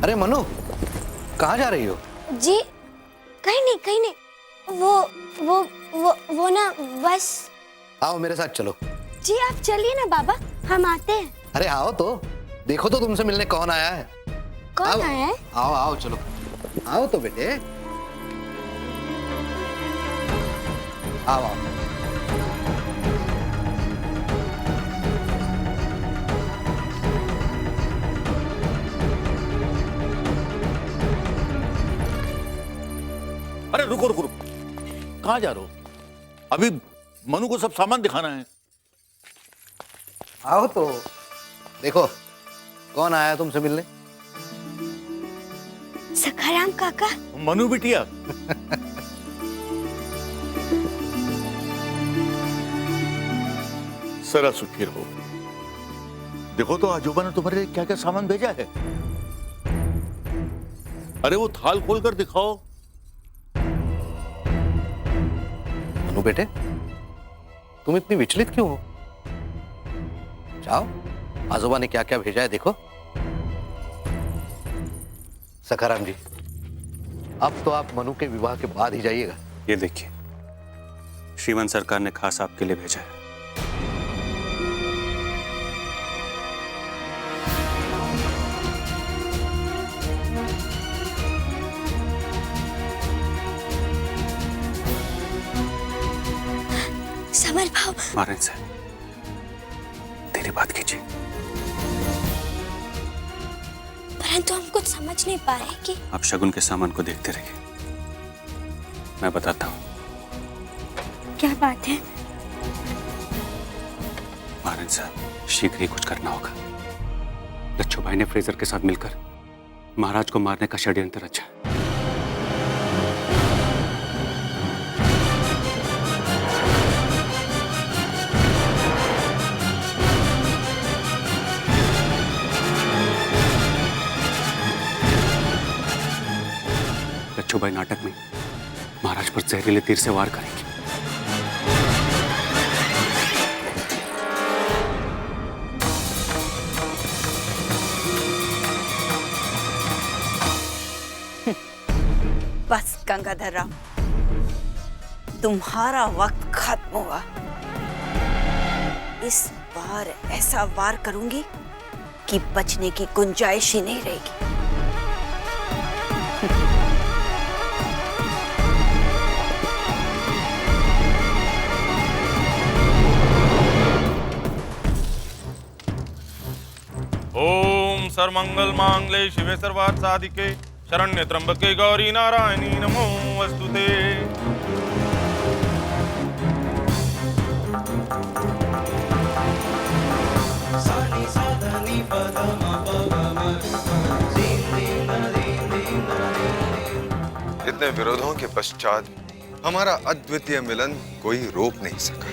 अरे मनु, कहाँ जा रही हो? जी कहीं नहीं कहीं नहीं। वो ना बस। आओ मेरे साथ चलो। जी आप चलिए ना बाबा, हम आते हैं। अरे आओ तो, देखो तो तुमसे मिलने कौन आया है। कौन आया है? आओ आओ चलो, आओ तो बेटे, आओ आओ। अरे रुको रुको रुको, कहाँ जा रहे हो? अभी मनु को सब सामान दिखाना है। आओ तो, देखो कौन आया तुमसे मिलने। सखाराम काका। मनु बिटिया। सरा सुखी रहो। देखो तो आजोबा ने तुम्हारे लिए क्या क्या सामान भेजा है। अरे वो थाल खोल कर दिखाओ। मनु बेटे, तुम इतनी विचलित क्यों हो? जाओ, आजोबा ने क्या क्या भेजा है देखो। सखाराम जी, अब तो आप मनु के विवाह के बाद ही जाइएगा। ये देखिए, श्रीमान सरकार ने खास आपके लिए भेजा है। समर भाव। मारन से तेरी बात कीजिए। परंतु हम कुछ समझ नहीं पा रहे कि आप शगुन के सामान को देखते रहिए, मैं बताता हूँ। क्या बात है। मारन साहब, शीघ्र ही कुछ करना होगा। लच्छू भाई ने फ्रेजर के साथ मिलकर महाराज को मारने का षड्यंत्र रचा। लच्छू भाई नाटक में महाराज पर जहरीले तीर से वार करेंगे। बस गंगाधर राव, तुम्हारा वक्त खत्म हुआ। इस बार ऐसा वार करूंगी कि बचने की गुंजाइश ही नहीं रहेगी। ओम सर्वमंगल मांगले शिवे सर्वार्थ साधिके शरण्य त्र्यंबके गौरी नारायणी नमो वस्तुते। इतने विरोधों के पश्चात हमारा अद्वितीय मिलन कोई रोक नहीं सका।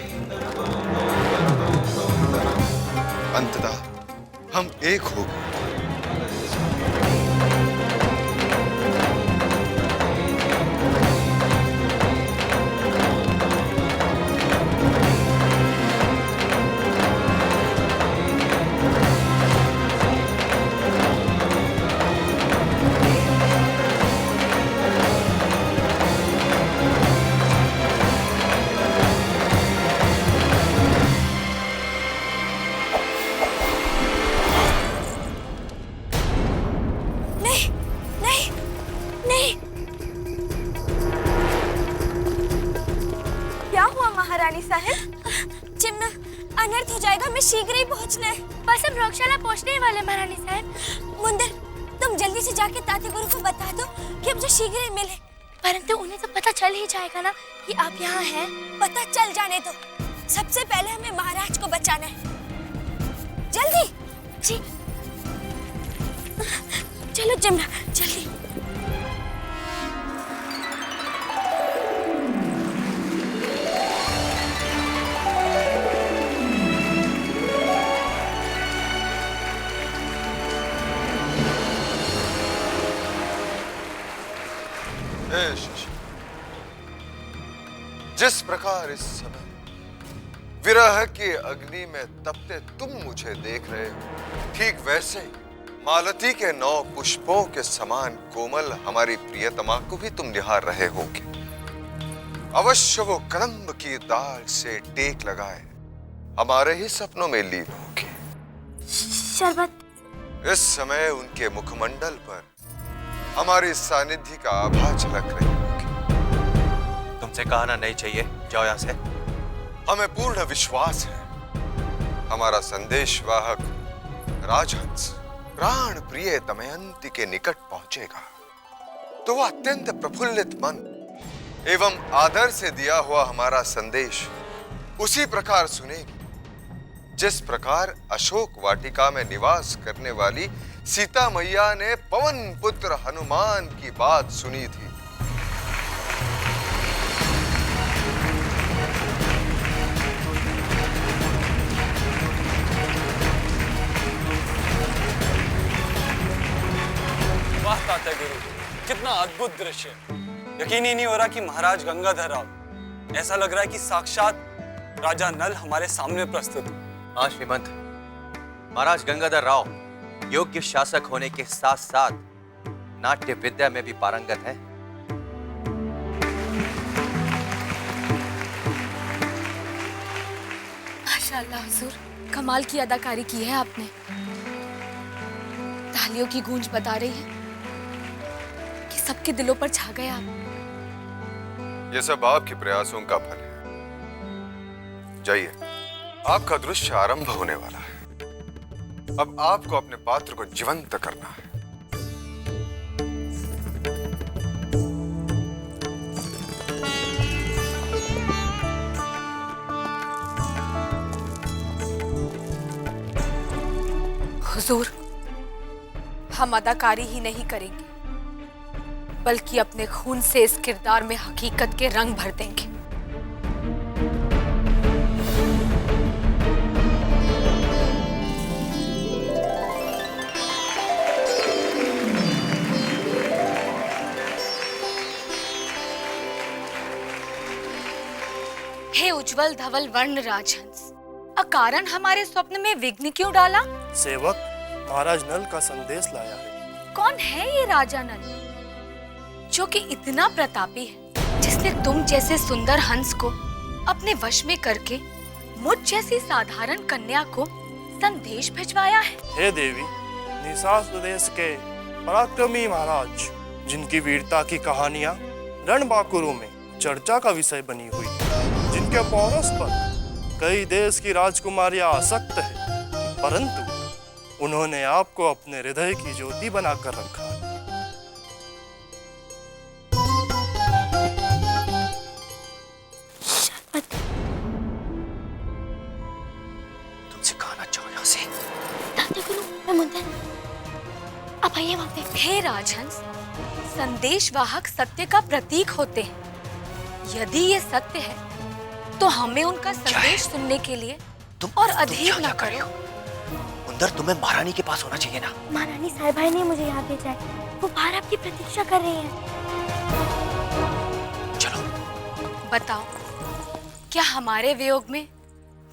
अंततः हम एक हो गए। महारानी साहब, चिमना अनर्थ हो जाएगा, मैं शीघ्र ही पहुंचना है। बस हम रोगशाला पहुंचने ही वाले महारानी साहब। मुंदर, तुम जल्दी से जाके ताते गुरु को बता दो कि हमसे शीघ्र ही मिले। परंतु उन्हें तो पता चल ही जाएगा ना कि आप यहाँ हैं। पता चल जाने दो, सबसे पहले हमें महाराज को बचाना है। जल्दी जी, चलो चिमना जल्दी। जिस प्रकार इस समय विरह की अग्नि में तपते तुम मुझे देख रहे हो, ठीक वैसे ही मालती के 9 पुष्पों के समान कोमल हमारी प्रियतमा को भी तुम निहार रहे होगे। अवश्य वो कदम्ब की डाल से टेक लगाए हमारे ही सपनों में लीन होंगे। शरबत। इस समय उनके मुखमंडल पर हमारी सानिध्य का आभा झलक रही होगी। तुमसे कहना नहीं चाहिए, जाओ यहाँ से। हमें पूर्ण विश्वास है हमारा संदेशवाहक राजहंस प्राण प्रिय दमयंती के निकट पहुंचेगा तो वह अत्यंत प्रफुल्लित मन एवं आदर से दिया हुआ हमारा संदेश उसी प्रकार सुनेगी जिस प्रकार अशोक वाटिका में निवास करने वाली सीता मैया ने पवन पुत्र हनुमान की बात सुनी थी। वाह तात्या गुरु, कितना अद्भुत दृश्य। यकीन ही नहीं हो रहा कि महाराज गंगाधर राव, ऐसा लग रहा है कि साक्षात राजा नल हमारे सामने प्रस्तुत है। हाँ श्रीमंत, महाराज गंगाधर राव योग्य शासक होने के साथ साथ नाट्य विद्या में भी पारंगत है। माशाअल्लाह हुजूर, कमाल की अदाकारी की है आपने। तालियों की गूंज बता रही है कि सबके दिलों पर छा गए आप। ये सब आपके प्रयासों का फल है। जाइए, आपका दृश्य आरंभ होने वाला है। अब आपको अपने पात्र को जीवंत करना है। हुजूर, हम अदाकारी ही नहीं करेंगे बल्कि अपने खून से इस किरदार में हकीकत के रंग भर देंगे। हे उज्जवल धवल वर्ण राजहंस, अकारण हमारे स्वप्न में विघ्न क्यों डाला? सेवक महाराज नल का संदेश लाया है। कौन है ये राजा नल जो कि इतना प्रतापी है, जिसने तुम जैसे सुंदर हंस को अपने वश में करके मुझ जैसी साधारण कन्या को संदेश भिजवाया है? हे देवी, निसास देश के पराक्रमी महाराज, जिनकी वीरता की कहानियां रणबांकुरों में चर्चा का विषय बनी हुई, जिनके पौरस पर कई देश की राजकुमारियां आसक्त है, परंतु उन्होंने आपको अपने हृदय की ज्योति बनाकर रखा। तुमसे कहना चाहो यहाँ से। तात्या गुरु, मैं मुंदर, अब आइए वहाँ पे। हे राजहंस, संदेशवाहक सत्य का प्रतीक होते हैं। यदि ये सत्य है तो हमें उनका संदेश सुनने के लिए और अधीर न करो। मुंदर, तुम्हें महारानी के पास होना चाहिए ना। महारानी साहिबा ने मुझे यहाँ भेजा है, वो बाहर आपकी प्रतीक्षा कर रही हैं। चलो। बताओ, क्या हमारे वियोग में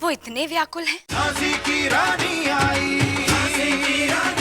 वो इतने व्याकुल हैं? झांसी की रानी आई, झांसी की रानी